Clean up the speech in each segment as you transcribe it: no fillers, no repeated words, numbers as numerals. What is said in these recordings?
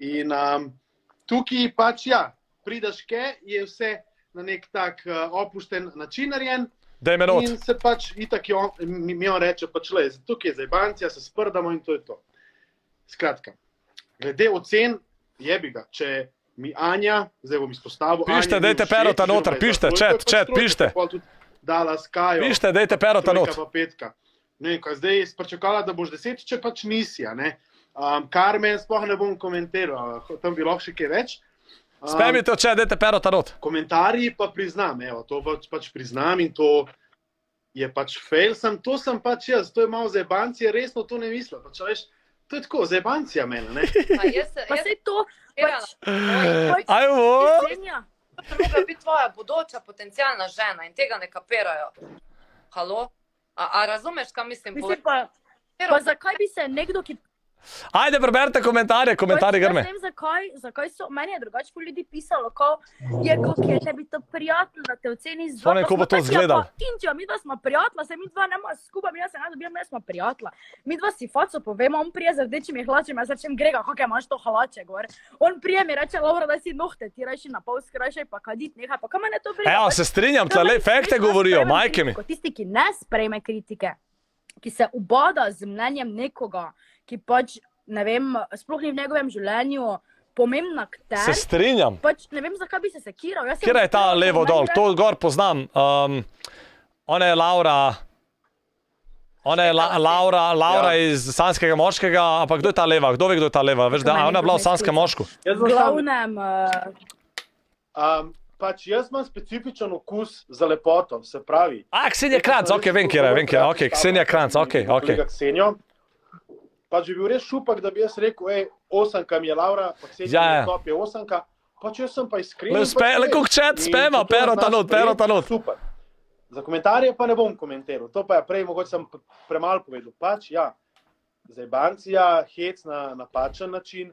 In tukaj pač prideš je vse na nek tak opušten način narejen. In se pač itak mi on reče, pač tukaj je zajbancija, se sprdamo in to je to. Skratka, glede ocen, jebi ga, če mi Anja, zdaj bom izpostavil. Pište, dajte Perota noter, pište, chat, pište. Dala Skajo. Pište, dajte Perota noter. Ne, zdaj spračakala, da boš 10, če pač nisi, ne. Carmen sploh ne bom komentiral, tam bi lahko še kaj več. Spemite oče, dajte Perota noter. Komentarji pa priznam, to pač priznam in to je pač fail, to sem pač jaz, to je malo zajebancija, resno to ne mislim, pač veš, to je tako, zajebancija mene, ne. Pa sej to, pač, Ajmo! To mogla biti tvoja bodoča potencijalna žena in tega ne kapirajo. Halo? A razumeš, kaj mislim? Mislim pa zakaj bi se nekdo, ki... Ajde, preberite komentarje grme. Ne vem, zakaj so, meni je drugače po ljudi pisalo, je tebi to prijatelj, da te oceni z dva. Ko bo to zgledal. Inčio, mi dva smo prijatelja, se mi dva nema skupaj, mi se ne dobijam, ne smo prijatelja. Mi dva si faco povemo, on prije z rdečimi hlačami, jaz rečem, Grega, kakaj imaš to hlače, gor. On prije mi reče, Laura, daj si nohte, ti rajši na pol skrajšaj, pa kadit, nehaj, pa kaj mene to briga? Evo, se strinjam, tle efekte govorijo, majke mi. Tisti, ki ne sprejme kritike, ki se ubada z mnenjem nekoga, ki pač, ne vem, sploh ni v njegovem življenju pomembna k tebi. Se strinjam. Pač ne vem, zakaj bi se sekiral. Kjer je ta levo dol? To gor poznam. Ona je Laura... Ona je Laura iz Sanskega moškega, ampak kdo je ta leva? Kdo ve, kdo je ta leva? Veš, da ona je bila v Sanskem mošku. V glavnem... Pač jaz imam specifičen okus za lepoto, se pravi... Ksenija Kranc, okej, vem kjer je, okej, Ksenija Kranc, okej. Pač bi bil res šupak, da bi jaz rekel, 8 mi je Laura, pa Ksenija top je 8, pač jaz sem pa iskren. Le kuk chat spema, Perota not. Super. Za komentarje pa ne bom komentiral, to pa je prej, mogoče sem premalo povedal. Pač, zajbancija, hec na napačen način,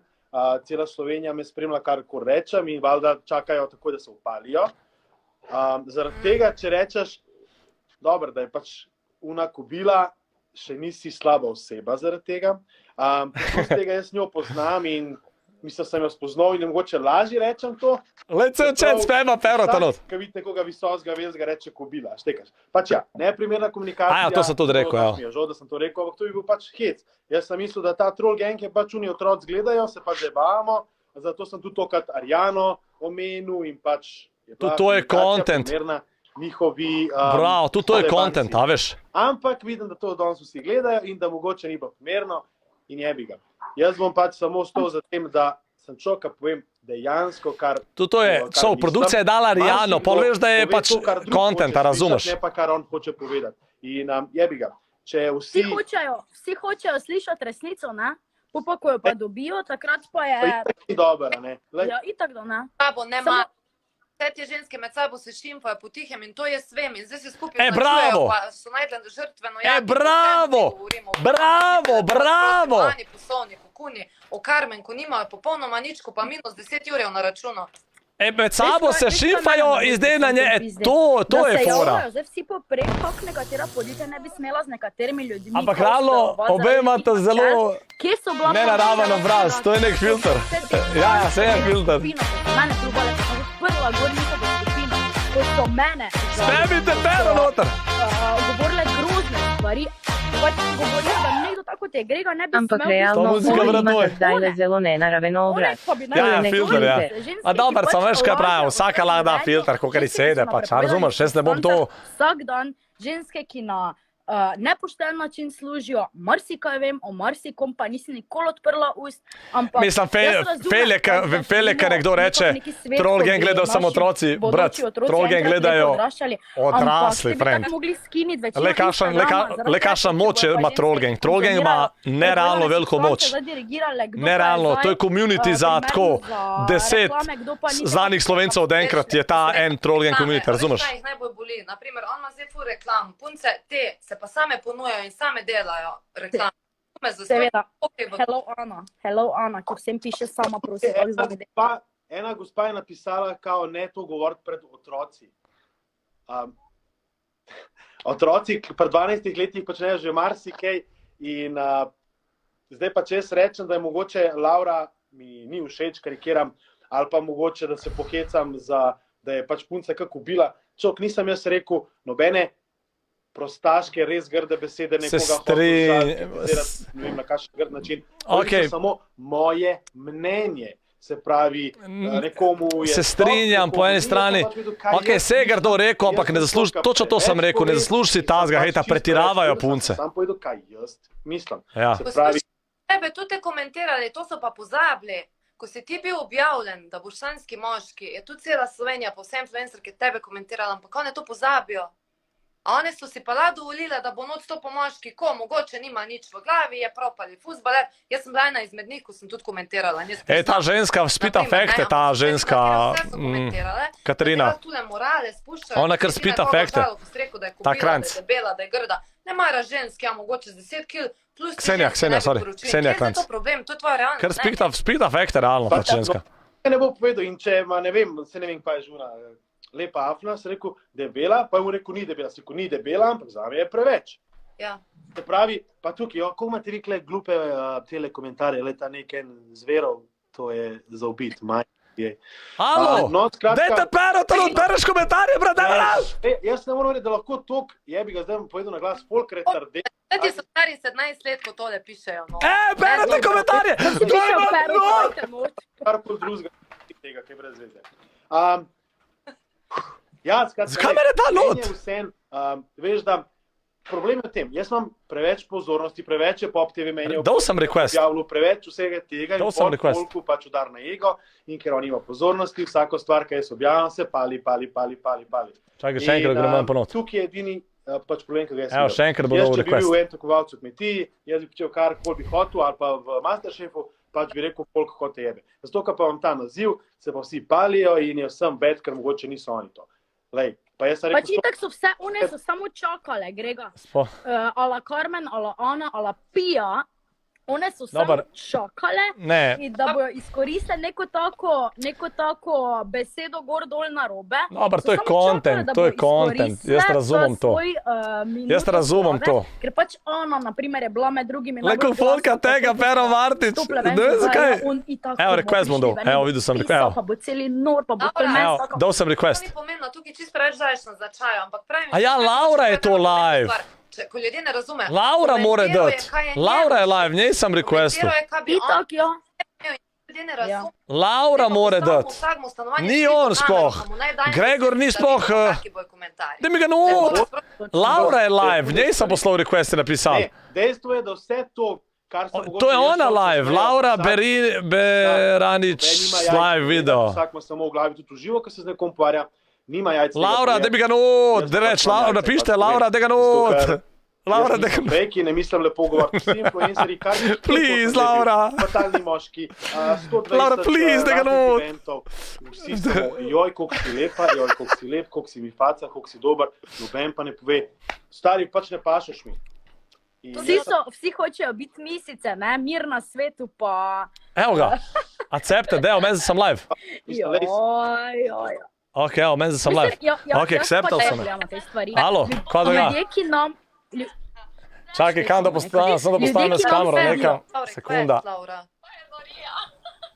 cela Slovenija me spremlja, kar rečem in valjda čakajo tako, da se upalijo. Zaradi tega, če rečeš, dobro, da je pač una kobila, še nisi slaba oseba zaradi tega. Z tega jaz njo poznam in mislim, sem jo spoznal in mogoče lažje rečem to. Lece učet spema Perota not. Kad vidite nekoga visokega, vezga reče kobila, štekaš. Pač neprimerna komunikacija. To sem tudi rekel, Mi je žal, da sem to rekel, ampak to bi bil pač hec. Jaz sem mislil, da ta troll gang je pač oni otroci gledajo, se pač zabavamo, zato sem tudi tokrat Arjano omenil in pač... To je content. Njihovi... Bravo, tudi to je content, a veš? Ampak vidim, da to danes vsi gledajo in da mogoče ni bilo primerno in jebi ga. Jaz bom pač samo stal za tem, da sem človek, povem dejansko, kar... To je, produkcija je dala Rijano, pol veš, da je pač content, a razumeš? Ne pa, kar on hoče povedati. In jebi ga. Če vsi... Vsi hočejo slišati resnico, ne? Pa ko jo pa dobijo, takrat pa je... Pa itak ni dobro, ne? Ja, itak da ne. Vse te ženske med sabo se šimfajo potihem in to jaz vem in zdaj se skupaj bravo! pa so najdli žrtveno bravo! Poslovni kukuni, o Carmen, ko nimajo popolnoma nič, ko pa minus 10 jurjev na računu. Med sabo se šimfajo in zdaj na nje, to je fora. Zdaj vsi poprek, kako nekatera podjetja ne bi smela z nekaterimi ljudmi. Ampak realno, obe imate zelo nenaraven obraz, to je nek filter. Ja, se je filter. Mene probale, prva gor njihovo skupino, ko so mene... Spemite Pero noter! Govorile grozne stvari, pač govorile, da nekdo tako te Grega ne bi smel... Ampak realno, imate zdaj le zelo nenaraven obraz. Ja, filter, ja. A dober, sam veš kaj pravim, vsaka lahko da filter, kakor sede, pač, razumeš, jaz ne bom to... Vsak dan ženske, ki na nepošten način služijo, marsikaj vem, o marsikom pa nisem nikoli odprla ust, ampak... Mislim, fel je, kar nekdo reče, troll gang gledajo samo otroci, brat, troll gang gledajo odrasli, friend. Le kakšna moč ima troll gang. Troll gang ima nerealno veliko moč. Nerealno, to je community za tako 10 znanih Slovencev od enkrat je ta en troll gang community, razumeš? Kaj jih najbolj boli? Naprimer, on ima zdaj ful reklam, punce te se pa same ponujajo in same delajo reklame. Seveda. Hello Ana, ki vsem piše sama prosim. Ena gospa je napisala, kao ne to govoriti pred otroci. Otroci pred 12 letih počnejo že marsikaj in zdaj pa če jaz rečem, da je mogoče Laura mi ni všeč, karikiram, ali pa mogoče, da se pohecam, da je pač punca kako ubila. Čok, nisem jaz rekel nobene prostaške, res grde besede nekoga ne vem na kakšen grd način. To je samo moje mnenje. Se pravi, nekomu je... Se strinjam po eni strani. Ok, se je grdo rekel, ampak ne zasluži, točno to sem rekel, ne zasluži si tazga, hejta, pretiravajo punce. Sam povedal, kaj jaz mislim. Poslušaj, tebe tudi komentirali, to so pa pozabili. Ko si ti bil objavljen, da boš sanjski moški, je tudi cela Slovenija, povsem influencerke tebe komentirala, ampak one to pozabijo. A one so si pa lahko dovolile, da bo noč to po moški, ko mogoče nima nič v glavi, je propali fuzbaler. Jaz sem bila ena izmed njih, ko sem tudi komentirala. Ta ženska spita fekte, ta ženska Katarina. Ona kar spita fekte. Ta kranc. Da je debela, da je grda. Ne mara žensk, ja mogoče z 10 kil. Ksenija, sorry. Ksenija Kranc. Kje je to problem? To je tvoja realnost. Kar spita fekte, realno, ta ženska. Ne bo povedal in če ima, ne vem, kva je žuna, lepa afna, se rekel, debela, pa je mu rekel, ni debela. Se rekel, ni debela, ampak zame je preveč. Ja. Se pravi, pa tukaj, ko imate vi glupe tele komentarje, leta nekaj zverov, to je za ubit, Alo, dajte pero, to odbereš komentarje, brate, jaz ne moram reči, da lahko tok, jebi ga zdaj povedal na glas, folk retarde. Ti so stari 17 let, ko tole pišejo. Berete komentarje! Karkoli drugega tega, kaj brez veze. Zakaj me ne da not? Veš, da problem je v tem, jaz imam preveč pozornosti, preveč je Pop TV meni dal sem request. Objavljal preveč vsega tega in folku pač udar na ego in ker on ima pozornosti, vsako stvar, kaj jaz objavljam, se pali. Čakaj, še enkrat gremo ponot. Tukaj je edini pač problem, ki ga jaz imam. Še enkrat bo dal request. Jaz, če bi bil v entokovalcu kmetiji, jaz bi počel karkoli bi hotel ali pa v Masterchefu, pač bi rekel, koliko hote jebe. Zato, ker pa vam ta naziv, se pa vsi palijo in je vsem bed, ker mogoče niso oni to. Lej, pač itak so vse, one so samo čakale, Grega. Ala Carmen, ala Ana, ala Pia, one so samo čakale, da bojo izkoristili neko tako besedo gor dol na robe. Dobar, to je content, jaz razumem to. Jaz razumem to. Ker pač Ana, naprimer, je bila med drugimi... Leko folka tega, Pero Martič, ne vem zakaj. Evo, request bom dal, evo, videl sem request. Pa bo celi nor, pa bo pelmen. Evo, dal sem request. To ni pomembno, tukaj čisto preveč daješ na začaju, ampak pravim... A ja, Laura je to live. Ko ljudje ne razumejo. Laura more dati. Laura je live, njej sem requestil. Itak, ja. Laura more dati. Ni on sploh. Gregor ni sploh. Da mi ga not. Laura je live, njej sem poslal requesti napisal. Dejstvo je, da vse to, kar sem mogoče... To je ona live, Laura Beranič live video. Vsak ima samo v glavi tudi uživo, ko se z nekom povarja. Laura, da bi ga not, da reč, napište, Laura, da ga not. Laura, da ga not. Veki, ne mislim lepo govoriti, vsi influenceri, kar bi... Please, Laura. Fatalni moški, 120 Laura, please, da ga not. Vsi samo, joj, koliko si lepa, joj, koliko si lep, koliko si mi faca, koliko si dober, noben pa ne pove. Stari, pač ne pašeš mi. Vsi hočejo biti misice, ne, mir na svetu pa... Evo ga, accepted, evo, meni sem live. Joj. Ok, evo, meni sem live. Ok, acceptal sem. Alo, kaj da ga? Čakaj, kam da postavim, sem da postavim s kamero, neka sekunda.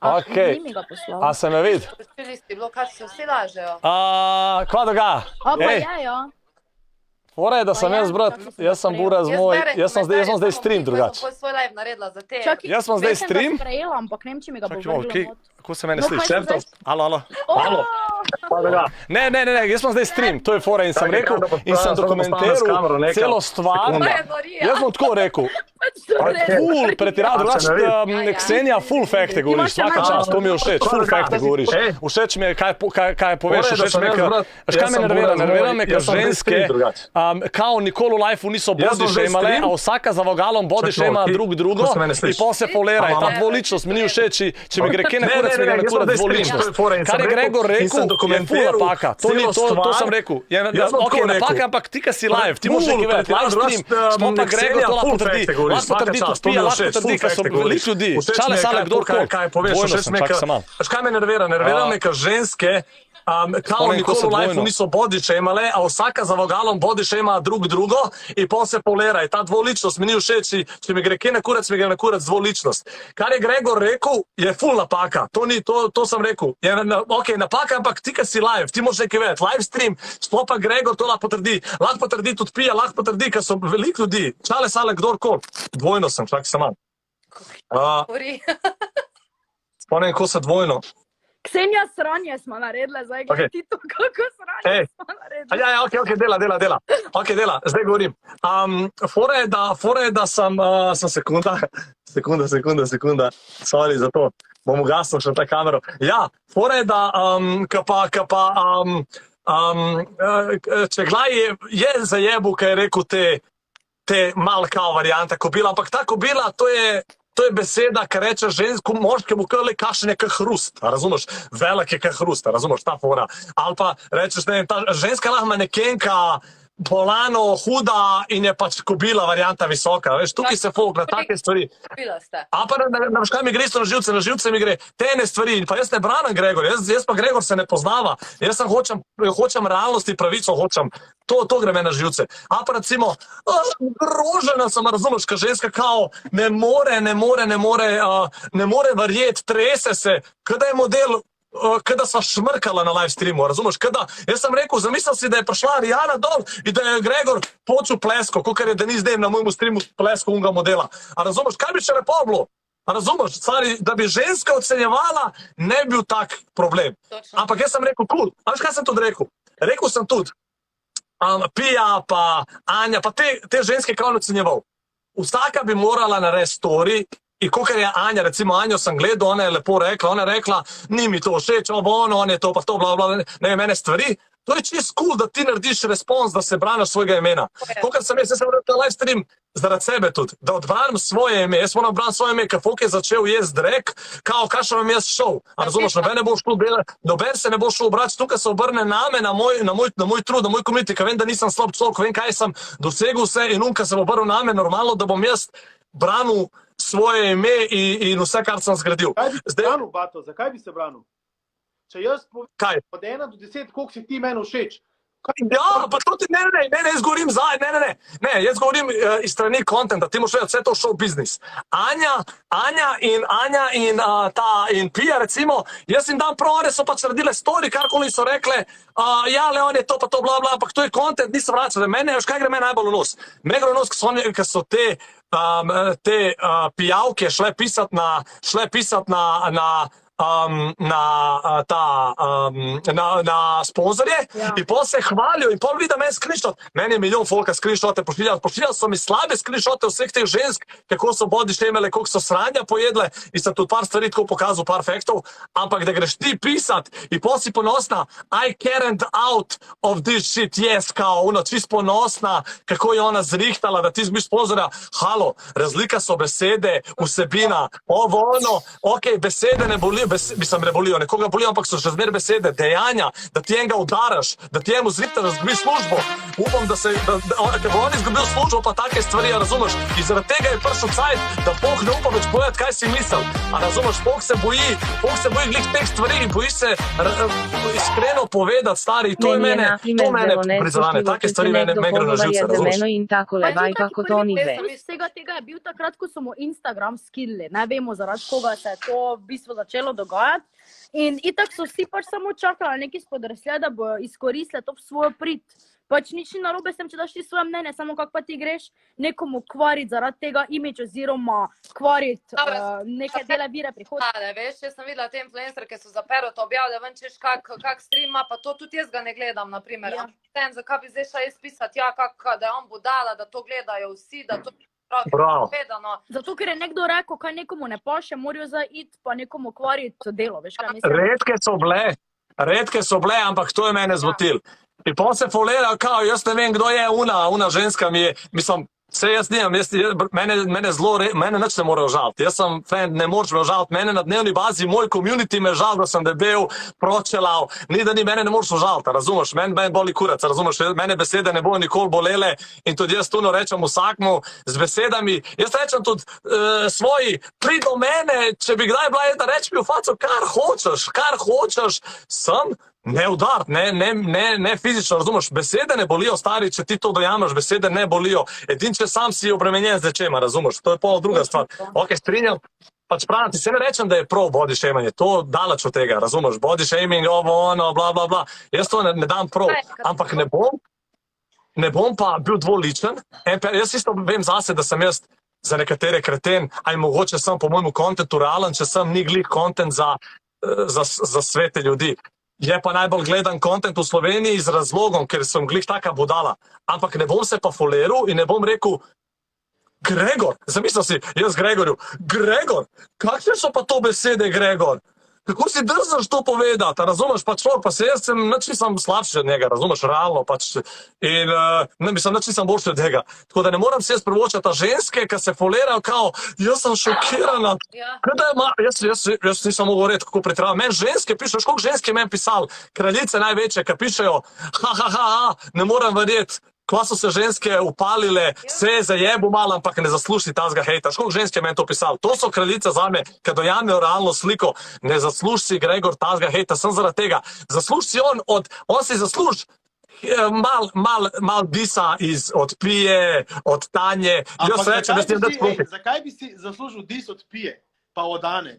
Ok, a se me vidi? Kaj da ga? Fora je, da sem jaz brat, jaz sem Buraz moj, jaz sem zdaj stream drugače. Jaz sem zdaj stream. Kako se mene sliši? Alo. Ne, jaz sem zdaj stream, to je fora in sem rekel in sem dokumentiral celo stvar. Jaz bom tako rekel. Ful, pretirav, drugače, Ksenija, full fakte govoriš, svaka čast, to mi je všeč, full fakte govoriš. Všeč mi je, kaj poveš, všeč mi je, kaj me nervira me, ker ženske, kao nikoli v lifeu niso body shameale, a vsaka za vogalom body shame drugo, in pol se folera, in ta dvoličnost mi ni všeč, če mi gre kje na kurac, mi gre na kurac dvoličnost. Kar je Gregor rekel, je full napaka, to sem rekel, ok, napaka, ampak ti, ka si live, ti moraš nekaj vedeti, live stream, sploh pa Gregor to lahko potrdi. Lahko potrdi tudi Pija, lahko potrdi, ker so veliko ljudi. Čale, kdorkoli. Kaj poveš, še smeka. Kaj me nervira me, ker ženske kao nikoli v life niso body shameale, a vsaka za vogalom body shame drug drugo in pol se polera. Ta dvoličnost mi ni všeč, če mi gre kje na kurac, mi gre na kurac dvoličnost. Kar je Gregor rekel, je ful napaka. To sem rekel. Ok, napaka, ampak ti, ki si live, ti moraš nekaj vedeti. Live stream, sploh pa Gregor to lahko potrdi. Lahko potrdi tudi Pija, lahko potrdi, ker so veliko ljudi. Čale, sale, kdorkoli. Dvojno sem, čak se manj. Spomnim, ko se dvojno. Ksenija sranje smo naredile, zdaj gledaj ti to, kako sranje smo naredile. Ja, ok, dela. Ok, dela, zdaj govorim. Fora je, da sem sekunda. Sorry za to. Bom ugasnil še ta kamero. Ja, fora je, da če glaj je zajebu, kaj je rekel te mal kao variante kobila, ampak ta kobila, to je beseda, ki reče žensko, moškemu krli kašen je kak hrust, razumeš? Velik je kak hrust, razumeš, ta fora. Ali pa rečeš, ne vem, ta ženska lahko manekenka, bolano, huda in je pač kobila varianta visoka. Veš, tukaj se folk na take stvari. A pa na škaj mi gre isto na živce mi gre tene stvari. Pa jaz ne branim Gregor, jaz pa Gregor se ne poznava. Jaz sem hočem realnosti, pravico hočem. To gre me na živce. A pa recimo, grožena sem, razumeš, ka ženska kao ne more verjeti, trese se, kada je model, kada sva šmrkala na live streamu, razumeš, jaz sem rekel, zamislil si, da je prišla Rijana dol in da je Gregor počel plesko, kakor je Denis Dem na mojemu streamu plesko unga modela. A razumeš, kaj bi še lepo bilo? A razumeš, da bi ženska ocenjevala, ne bi bil tak problem. Ampak jaz sem rekel, cool. A veš, kaj sem tudi rekel? Rekel sem tudi, Pija pa Anja, pa te ženske kao ocenjeval. Vsaka bi morala narediti story. In kakor je Anja, recimo Anjo sem gledal, ona je lepo rekla, ona je rekla, ni mi to všeč, on je to, pa to, bla, bla, ne mene stvari. To je čist cool, da ti narediš respons, da se braniš svojega imena. Kakor sem jaz sem rekel live stream zaradi sebe tudi, da odbranim svoje ime. Jaz moram odbraniti svoje ime, ker folk je začel jesti drek, kao kašem vam jaz šel. A razumeš, noben se ne bo šel obrati, tukaj se obrne name, na moj trud, na moj community, ker vem, da nisem slab človek, vem, kaj sem dosegel vse in unka se bo obrnil name, normalno, da bom jaz branil svoje ime in vse, kar sem zgradil. Zakaj bi se branil, Bato? Zakaj bi se branil? Če jaz povem od 1 do 10, koliko si ti meni všeč? Ja, pa to ti, ne, jaz govorim ne, jaz govorim iz strani kontenta, ti moraš vedeti, vse to show business. Anja in Pija, recimo, jaz jim dam prav, one so pač naredile story, karkoli so rekle, ja, Leon je to, pa to, bla, bla, ampak to je kontent, nisem vračal, mene, veš, kaj gre meni najbolj v nos? Mene gre v nos, ker so te pijavke šle pisati na sponzorje in pol se hvalijo in pol vidi meni screenshot. Meni je milijon folka screenshote pošiljali so mi slabe screenshote vseh teh žensk, kako so body shameale, koliko so sranja pojedle in sem tudi par stvari tako pokazal, par faktov, ampak da greš ti pisat in pol si ponosna, I carried out of this shit, yes, kao, ono, čist ponosna, kako je ona zrihtala, da ti zbiš sponzorja. Halo, razlika so besede, vsebina, ovo, ono, ok, besede ne bolijo, mislim, ne bolijo, nekoga bolijo, ampak so še zmer besede, dejanja, da ti enega udaraš, da ti emu zrihta, da zgubiš službo. Upam, da bo on izgubil službo, pa take stvari, razumeš. In zaradi tega je prišel cajt, da Bog ne upa več povedati, kaj si mislil. A razumeš, Bog se boji glih teh stvari in boji se iskreno povedati, stari, to je mene prizvane, take stvari mene gre na živce, razumeš. Vsega tega je bil takrat, ko so mu Instagram skilli, ne vemo, zaradi koga se je to v bistvu začelo dogajati. In itak so vsi pač samo čakali neki spodrsljaj, da bojo izkoristili to v svojo prid. Pač nič ni narobe s tem, če daš ti svoje mnenje, samo kako pa ti greš nekomu kvariti zaradi tega imidž oziroma kvariti neke dele vire prihodka. Veš, jaz sem videla te influencerke, ki so za Perota objavili, ven češ kak streama, pa to tudi jaz ga ne gledam, naprimer. Ten, zakaj bi zdaj šla jaz pisati, ja, da je on budala, da to gledajo vsi, da to povedano. Zato, ker je nekdo rekel, kaj nekomu ne paše, morajo zdaj iti pa nekomu kvariti delo, veš kaj mislim? Redke so bile, ampak to je mene zmotil. In pa se folera, kao, jaz ne vem, kdo je una ženska mi je, mislim, vse jaz nimam, mene nič ne more žaliti. Jaz sem fan, ne moreš me žaliti, mene na dnevni bazi, moj community me žal, da sem debel, pročelav, ni da ni, mene ne moreš žaliti, razumeš, mene boli kurac, razumeš, mene besede ne bojo nikoli bolele in tudi jaz tuno rečem vsakmu z besedami, jaz rečem tudi svoji, pridi do mene, če bi kdaj bila jedna, reči mi v faco, kar hočeš, sem, ne udar, ne fizično, razumeš, besede ne bolijo, stari, če ti to dojameš, besede ne bolijo, edin, če sam si obremenjen z nečema, razumeš, to je pol druga stvar. Ok, strinjam, pač pravim, ti se ne rečem, da je prav body shaming, to daleč od tega, razumeš, body shaming, ovo, ono, bla, bla, bla, jaz to ne dam prav, ampak ne bom pa bil dvoličen, jaz isto vem zase, da sem jaz za nekatere kreten, ali mogoče sem po mojemu kontentu realen, če sem ni glih kontent za svete ljudi. Je pa najbolj gledan kontent v Sloveniji z razlogom, ker sem glih taka budala. Ampak ne bom se pa foleral in ne bom rekel, Gregor, zamislil si, jaz Gregorju, Gregor, kakšne so pa to besede, Gregor? Kako si drznaš to povedati, razumeš, pa človek, pa se jaz nič nisem slabši od njega, razumeš, realno, pač, in mislim, nič nisem boljši od njega. Tako da ne moram se jaz privočati ženske, ki se folerajo kao, jaz sem šokirana, jaz nisem mogel reči, kako pretiravam. Meni ženske pišejo, koliko ženske meni pisali, kraljice največje, ki pišejo, ne moram verjeti, ko so se ženske upalile, se je zajebu malo, ampak ne zasluži tazga hejta. Koliko ženske meni to pisali? To so kraljice zame, ki dojamejo realno sliko. Ne zasluži si, Gregor, tazga hejta, sem zaradi tega. Zasluži si on si zasluži mal disa od Pije, od Tanje. Ampak zakaj bi si zaslužil dis od Pije, pa od Ane?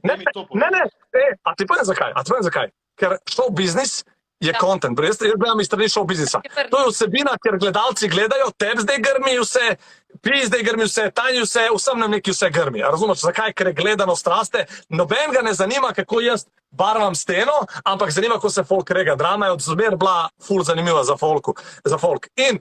A ti povem zakaj? Ker show business je content, jaz gledam iz strani show biznisa. To je vsebina, ker gledalci gledajo, tebi zdaj grmi vse, Piji zdaj grmi vse, Tanji vse, vsem nam neki vse grmi. Razumeš, zakaj? Ker je gledano straste, noben ga ne zanima, kako jaz barvam steno, ampak zanima, kako se folk rega. Drama je od zmer bila ful zanimiva za folk. In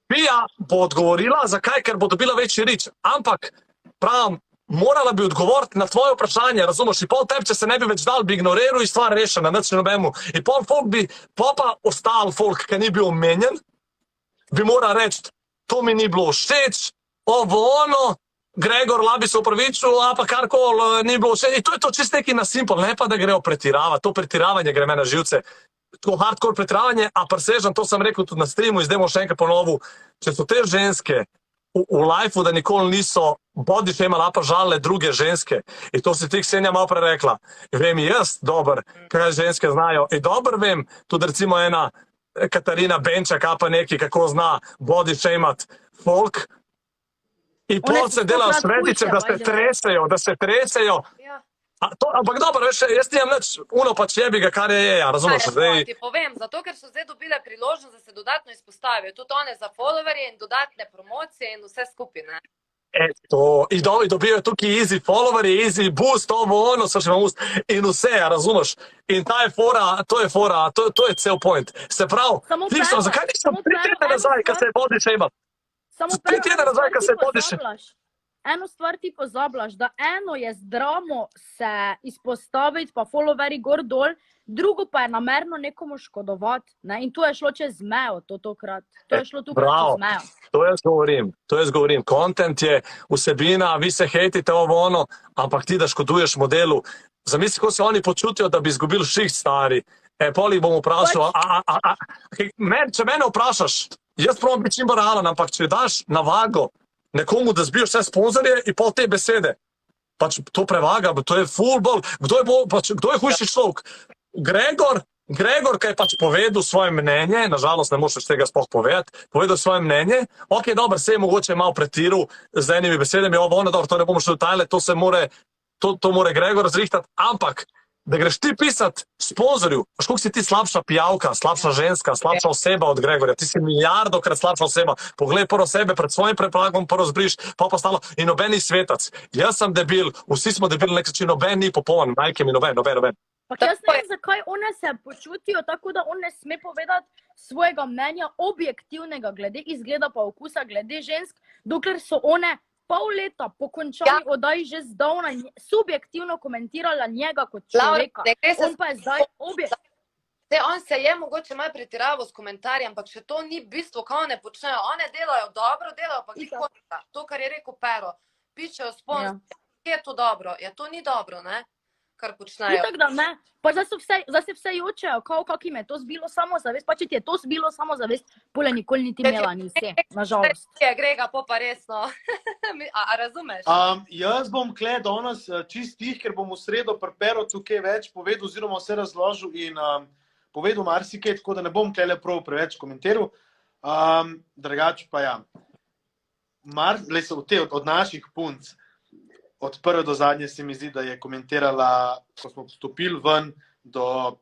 Pija bo odgovorila, zakaj? Ker bo dobila večji rič. Ampak, pravim, morala bi odgovoriti na tvoje vprašanje, razumeš, in pol tebi, če se ne bi več dal, bi ignoriral in stvar rešena, nič nobemu. In pol folk bi, pa ostal folk, ki ni bil omenjen, bi moral reči, to mi ni bilo všeč, ovo ono, Gregor, labi se upravičil, a pa karkoli ni bilo všeč. In to je to čist neki na simple, ne pa da grejo pretiravati, to pretiravanje gre me na živce. To hardcore pretiravanje, a presežem, to sem rekel tudi na streamu, in zdaj bom še enkrat ponovil, če so te ženske v lifeu, da nikoli niso body shamale, pa žalile druge ženske. In to si ti, Ksenija, malo prerekla. Vem jaz dober, kaj ženske znajo. In dober vem, tudi recimo ena Katarina Benčak, pa neki, kako zna body shamat folk. In pol se delajo svetice, da se tresejo. Ampak dobro, veš, jaz nimam nič, pač jebi ga, kar je, razumeš? Ti povem, zato ker so zdaj dobile priložnost, da se dodatno izpostavijo, tudi one za followerje in dodatne promocije in vse skupine. In dobijo tukaj easy followerje, easy boost, ovo, ono, so še vam ust, in vse, razumeš? In ta je fora, to je cel point. Se pravi, zakaj nisem 3 tedne nazaj, kad se je body shamal? 3 tedne nazaj, kad se je body shamal. Eno stvar ti pozabljaš, da eno je zdravo se izpostaviti, pa followerji gor dol, drugo pa je namerno nekomu škodovati. In tu je šlo čez mejo tokrat. To je šlo tukaj čez mejo. To jaz govorim. Content je vsebina, vi se hejtite ovo ono, ampak ti da škoduješ modelu. Zamisli, ko se oni počutijo, da bi izgubili šiht, stari. Pol jih bom vprašal, če mene vprašaš, jaz probam biti čim bolj realen, ampak če daš na vago nekomu, da zbiješ vse sponzorje in pol te besede. Pač to prevaga, to je futbol. Kdo je hujši človek? Gregor, ki je pač povedal svoje mnenje, nažalost ne moš tega sploh povedati, povedal svoje mnenje, ok, dobro, se je mogoče malo pretiral z enimi besedami, dobro, to ne bomo šli v detajle, to more Gregor zrihtati, ampak da greš ti pisati sponzorju, koliko si ti slabša pijavka, slabša ženska, slabša oseba od Gregorja, ti si milijardokrat slabša oseba, poglej prvo sebe pred svojim prepagom, prvo zbriš, pa ostalo in noben ni svetac. Jaz sem debil, vsi smo debili na nek način, noben ni popoln, majke mi noben. Pa jaz ne vem, zakaj one se počutijo tako, da on ne sme povedati svojega mnenja objektivnega glede izgleda pa okusa glede žensk, dokler so one pol leta po končani oddaji že zdavna subjektivno komentirala njega kot človeka. On pa je zdaj On se je mogoče malo pretiraval s komentarjem, ampak še to ni bistvo, kaj one počnejo. One delajo dobro, delajo pa kikota. To, kar je rekel Pero, pičejo sponsor, je to dobro. Ja, to ni dobro, ne? Kar počnejo. Itak da ne. Pa zdaj se vse jočejo, kak jim je to zbilo samozavest. Pa če ti je to zbilo samozavest, pole nikoli niti imela ni vse, nažalost. Grega, pa resno. A razumeš? Jaz bom kle danes čist tih, ker bom v sredo pri Pero tukaj več povedal oziroma vse razložil in povedal marsikaj, tako da ne bom tele prav preveč komentiral. Drugače pa ja. Od naših punc, od prve do zadnje se mi zdi, da je komentirala, ko smo vstopili ven, do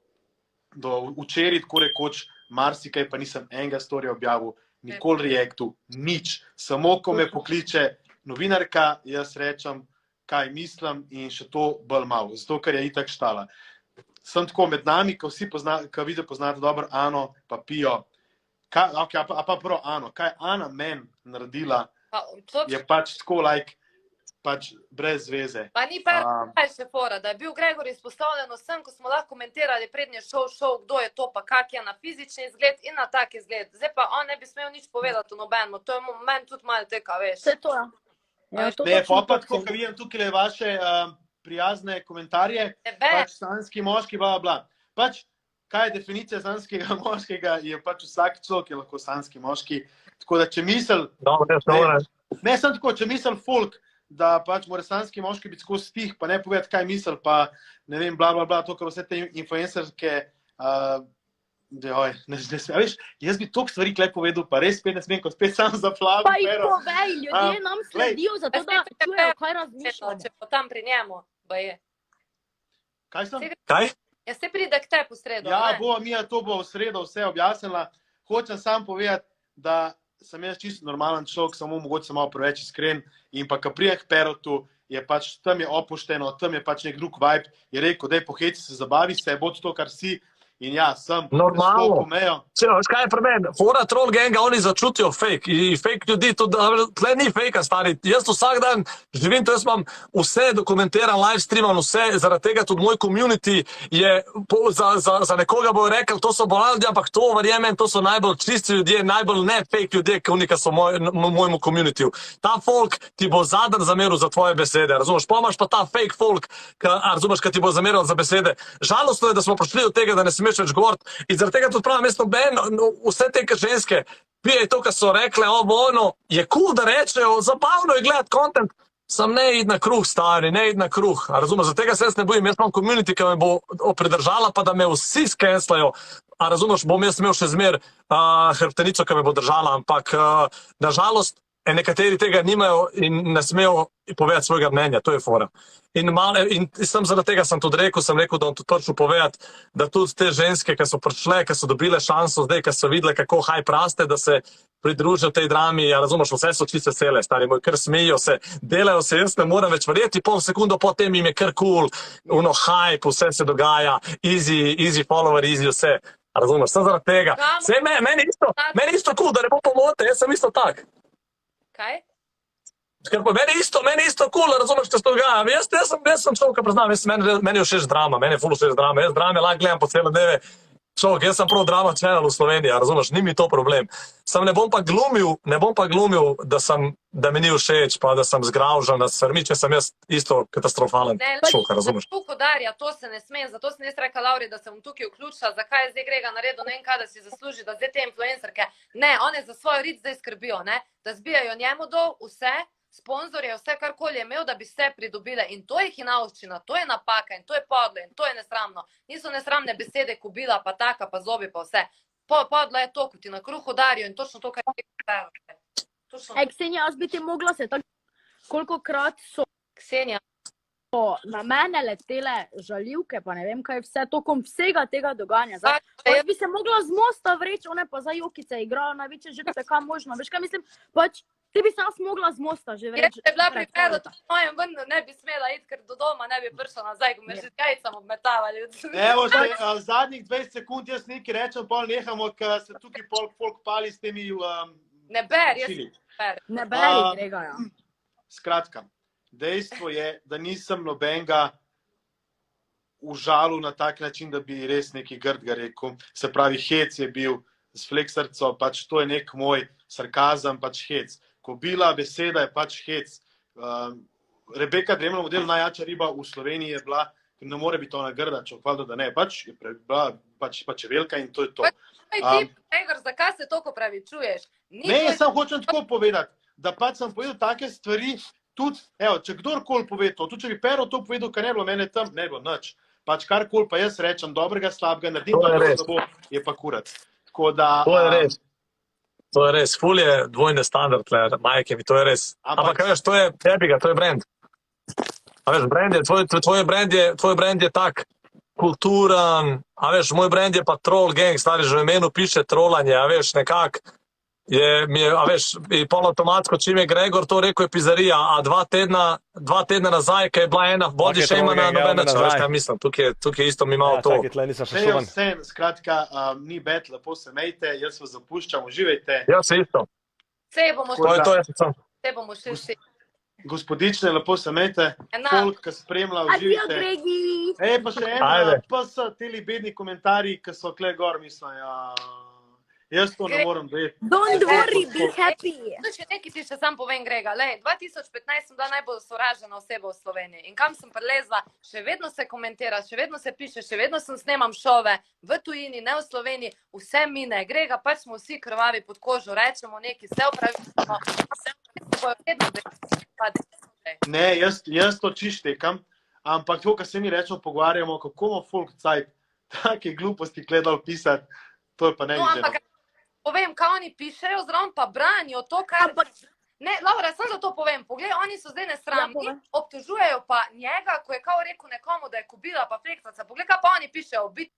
včeraj, tako rekoč, marsikaj, pa nisem enega storija objavil, nikoli reaktu, nič. Samo, ko me pokliče novinarka, jaz rečem, kaj mislim in še to bolj malo, zato, ker je itak štala. Sem tako med nami, ko vsi vidi poznate dobro Ano, pa Pijo. Pa prav Ano, kaj je Ana meni naredila, je pač tako, pač brez zveze. Pa ni pa še fora, da je bil Gregor izpostavljen vsem, ko smo lahko komentirali prednje šov, kdo je to, pa kak je na fizični izgled in na tak izgled. Zdaj pa on ne bi smel nič povedati v nobenemu, to je meni tudi malo teka, veš. Vse to, ja. Ne, pa tako, ko vidim tukaj vaše prijazne komentarje, pač sanski moški, bla. Pač, kaj je definicija sanskega moškega, je pač vsak človek je lahko sanski moški. Tako da, če misel... Ne, sem tako, če misel folk, da pač mora sanski moški biti skozi stih, pa ne povedati, kaj misel, pa ne vem, bla, to, kar vse te influencerske... Veš, jaz bi toliko stvari klej povedal, pa res spet ne smem, ko spet sam zaplavim. Pa jih povej, ljudje nam sledijo, zato da čujejo, kaj razmišljamo. Če pa tam pri njemu, pa je. Kaj sem? Kaj? Ja, se pride k tebi v sredo, ja, ne? To bo v sredo vse objasnila. Hočem sam povedati, da sem jaz čisto normalen človek, samo mogoče sem malo preveč iskren in pa ko prije k Perotu, je pač, tam je opušteno, tam je pač nek drug vibe, je rekel, daj poheci se, zabavi se, bod to, kar si. In ja, sem normalno. Veš, kaj je pri meni? Fora troll ganga, oni začutijo fake. In fake ljudi, tle ni fake, stari. Jaz vsak dan živim, to jaz imam vse dokumentiran, live streamam, vse, zaradi tega tudi moj community je, za nekoga bojo rekel, to so bolandi, ampak to verjamem, to so najbolj čisti ljudje, najbolj ne fake ljudje, ki so mojemu communityju. Ta folk ti bo zadar zameril za tvoje besede, razumeš? Pomaš pa ta fake folk, razumeš, ki ti bo zameril za besede. Žalostno je, da smo prišli do tega, da ne smeš več govoriti. In zaradi tega tudi pravim, jaz vse te ženske pije to, kar so rekle, ono, je cool, da rečejo, zabavno je gledati content, sam ne id na kruh, stari, ne id na kruh. Razumeš, zaradi tega se jaz ne bojim, jaz imam community, ki me bo pridržala, pa da me vsi skenslajo. Razumeš, bom jaz imel še zmer hrbtenico, ki me bo držala, ampak nažalost nekateri tega nimajo in ne smejo povedati svojega mnenja, to je fora. In zaradi tega sem tudi rekel, da bom tudi prišel povedati, da tudi te ženske, ki so prišle, ki so dobile šanso zdaj, ki so videle, kako hype raste, da se pridružijo tej drami, ja razumeš, vse so čisto vesele, stari moj, ker smejijo se, delajo se, jaz ne morem več verjeti, pol sekundo potem jim je kar cool, hype, vse se dogaja, easy follower, easy vse. Razumeš, sem zaradi tega. Meni isto cool, da ne bo pomote, jaz sem isto tak. Kaj? Ker pa meni isto cool, razumeš, kaj se dogaja. Jaz sem človek, ki priznam, meni je všeč drama, meni je ful všeč drama. Jaz drame lahko gledam po cele dneve. Človek, jaz sem prav drama channel v Sloveniji, razumeš, ni mi to problem. Sam ne bom pa glumil, da mi ni všeč, pa da sem zgravžen, da srmi, če sem jaz isto katastrofalen človek, razumeš. Ne, podarja, to se ne sme, zato sem jaz rekla Lauri, da sem tukaj vključila, zakaj je zdaj Grega naredil, ne vem kaj, da si zasluži, da zdaj te influencerke, ne, one za svojo rit zdaj skrbijo, ne, da zbijajo njemu dol vse, sponzorje, vse karkoli je imel, da bi se pridobile. In to je hinavščina, to je napaka in to je podlo in to je nesramno. Niso nesramne besede, kubila, pa taka, pa zobi, pa vse. Podlo je to, ko ti na kruh udarijo in točno to, kar je rekla. Ksenija, jaz bi ti mogla se tako, kolikokrat so Ksenija. Na mene letele žaljivke, pa ne vem kaj vse, tokom vsega tega dogajanja. Jaz bi se mogla z mosta vreči, one pa za jokice igrajo največje žrtve, kaj možno. Veš kaj mislim, pač ti bi se nas mogla z mosta že vreči. Jaz bi bila pripravljena, da mojem ven ne bi smela iti, ker do doma ne bi prišla nazaj, ko me že jajcam obmetavali. Evo, zadnjih 20 sekund jaz nekaj rečem, pol nehamo, ker se tukaj folk pali s temi Ne ber, jaz ber. Ne beri, Grega, ja. Skratka, dejstvo je, da nisem nobenega užalil na tak način, da bi res nekaj grdga rekel. Se pravi, hec je bil z fleksarco, pač to je nek moj sarkazem, pač hec. Kobila beseda je pač hec. Rebeka Dremlja, model najjača riba v Sloveniji je bila, ker ne more biti ona grda, čokvaldo, da ne. Pač je bila pač velika in to je to. Gregor, zakaj se toliko pravičuješ? Ne, jaz sem hočem tako povedati, da pač sem povedal take stvari, tudi, evo, če kdorkoli pove to, tudi če bi Pero to povedal, kar ne bilo mene tam, ne bilo nič. pač karkoli pa jaz rečem, dobrega, slabega, naredim, To je dobro, res. da bo, je pa kurat. Tako da, To je res. To je res. Ful je dvojne standard, majke mi, to je res. Ampak, veš, to je tebiga, to je brand. A veš, brand je, tvoj brand je tak kulturan, a veš, moj brand je pa troll gang, stari, že v imenu piše trolanje, a veš, nekak. A veš, in polautomatsko, čim je Gregor to rekel, je pizarija, a 2 tedna nazaj, kaj je bila ena body Ok, shame na troll gang, ja, nobene, nazaj. veš, kaj mislim, tukaj isto mi malo Ja, to. čakaj, tle nisem še vse je šumen. vse, skratka, ni bed, lepo se mejte, jaz vas zapuščam, uživajte. Ja, se isto. Sej bomo To je to, jaz sem. Sej bomo šli vsi. Gospodične, lepo se mejte. Enako. Folk, ki spremlja, Adijo, uživajte. Gregi! Ej, pa še Ajde. ena, pa so tili bedni komentarji, ki so kle gor, mislim, ja. Jaz to ne morem dojeti. Don't worry, be happy! To še nekaj ti še sam povem, Grega. Lej, 2015 sem bila najbolj sovražena oseba v Sloveniji. In kam sem prilezla, še vedno se komentira, še vedno se piše, še vedno sem snemam šove v tujini, ne v Sloveniji, vse mine. Grega, pač smo vsi krvavi pod kožo, rečemo nekaj, se opravičimo, bojo vedno Ne, jaz to čištekam, ampak to, kar se mi rečemo, pogovarjamo, kako ima folk cajt take gluposti gledal pisati, to je pa No, neviđeno. ampak povem, kaj oni pišejo, zraven pa branijo to, kar... Ne, Laura, sem za to povem. Poglej, oni so zdaj nesramni, povej. obtožujejo pa njega, ko je kao rekel nekomu, da je kobila pa frektaca. Poglej, kaj pa oni pišejo, biti